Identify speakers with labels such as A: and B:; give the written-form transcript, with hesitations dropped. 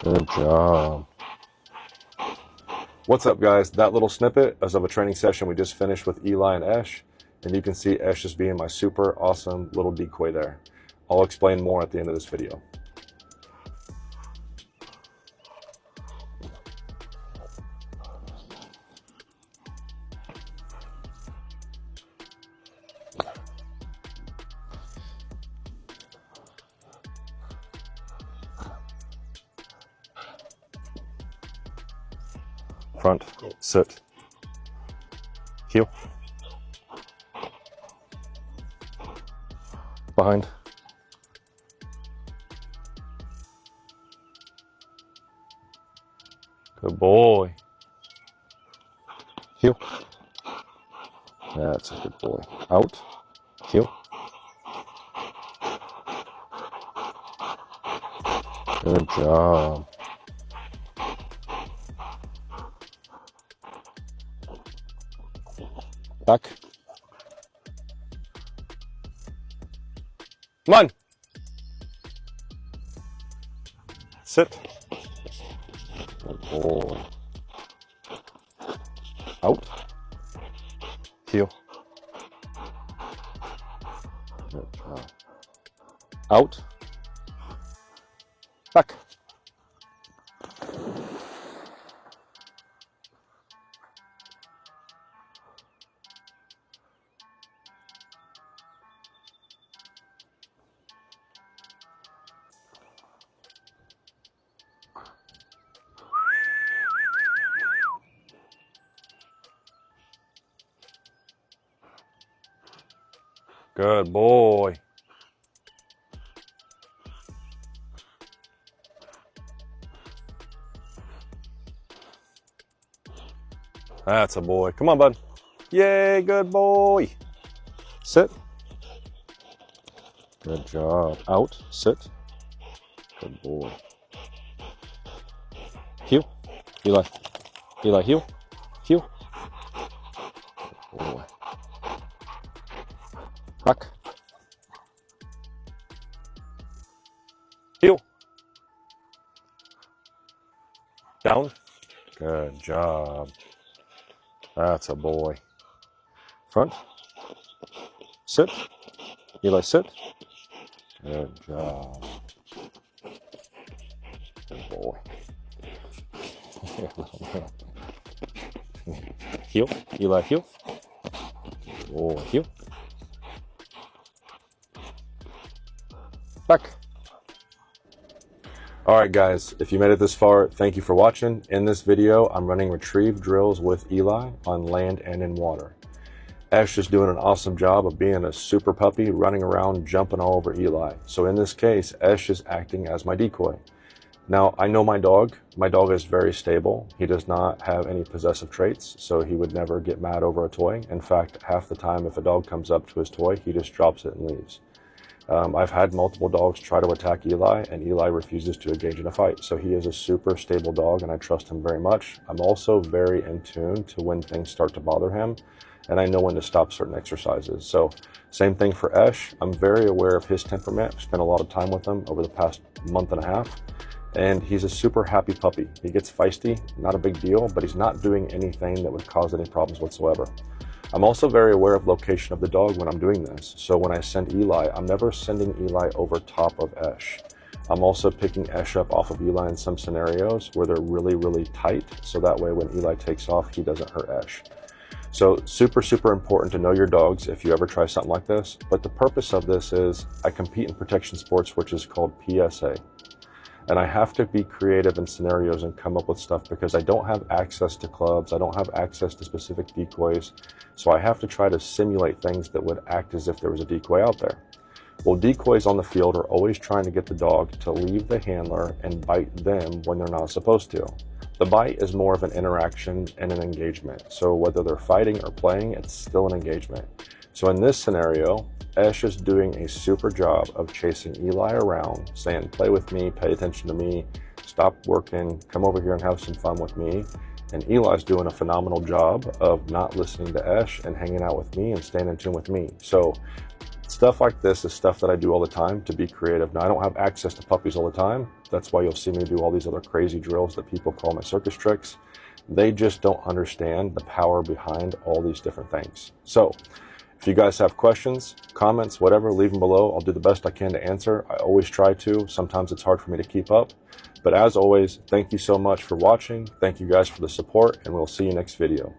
A: Good job. What's up, guys? That little snippet is of a training session we just finished with Eli and Esh, and you can see Esh just being my super awesome little decoy there. I'll explain more at the end of this video. Front, sit, heel, behind, good boy, heel, that's a good boy, out, heel, good job. Back. Come on. Sit. Good boy. Out. Heel. Good job. Out. Back. Good boy. That's a boy. Come on, bud. Yay, good boy. Sit. Good job. Out. Sit. Good boy. Heel. Eli. Eli, heel. Heel. Good boy. Back. Heel. Down. Good job. That's a boy. Front. Sit. Eli, sit. Good job. Good boy. Heel. Eli, heel. Good boy. Heel. Back. All right, guys, if you made it this far, thank you for watching. In this video, I'm running retrieve drills with Eli on land and in water. Esh is doing an awesome job of being a super puppy, running around, jumping all over Eli. So in this case, Esh is acting as my decoy. Now, I know my dog. My dog is very stable. He does not have any possessive traits, so he would never get mad over a toy. In fact, half the time, if a dog comes up to his toy, he just drops it and leaves. I've had multiple dogs try to attack Eli, and Eli refuses to engage in a fight. So he is a super stable dog, and I trust him very much. I'm also very in tune to when things start to bother him, and I know when to stop certain exercises. So same thing for Esh. I'm very aware of his temperament. I've spent a lot of time with him over the past month and a half, and he's a super happy puppy. He gets feisty, not a big deal, but he's not doing anything that would cause any problems whatsoever. I'm also very aware of location of the dog when I'm doing this. So when I send Eli, I'm never sending Eli over top of Esh. I'm also picking Esh up off of Eli in some scenarios where they're really, really tight. So that way when Eli takes off, he doesn't hurt Esh. So super, super important to know your dogs if you ever try something like this. But the purpose of this is I compete in protection sports, which is called PSA. And I have to be creative in scenarios and come up with stuff because I don't have access to clubs. I don't have access to specific decoys. So I have to try to simulate things that would act as if there was a decoy out there. Well, decoys on the field are always trying to get the dog to leave the handler and bite them when they're not supposed to. The bite is more of an interaction and an engagement. So whether they're fighting or playing, it's still an engagement. So in this scenario, Esh is doing a super job of chasing Eli around, saying, play with me, pay attention to me, stop working, come over here and have some fun with me. And Eli's doing a phenomenal job of not listening to Esh and hanging out with me and staying in tune with me. So Stuff like this is stuff that I do all the time to be creative. Now, I don't have access to puppies all the time. That's why you'll see me do all these other crazy drills that people call my circus tricks. They just don't understand the power behind all these different things. So if you guys have questions, comments, whatever, leave them below. I'll do the best I can to answer. I always try to. Sometimes it's hard for me to keep up. But as always, thank you so much for watching. Thank you guys for the support, and we'll see you next video.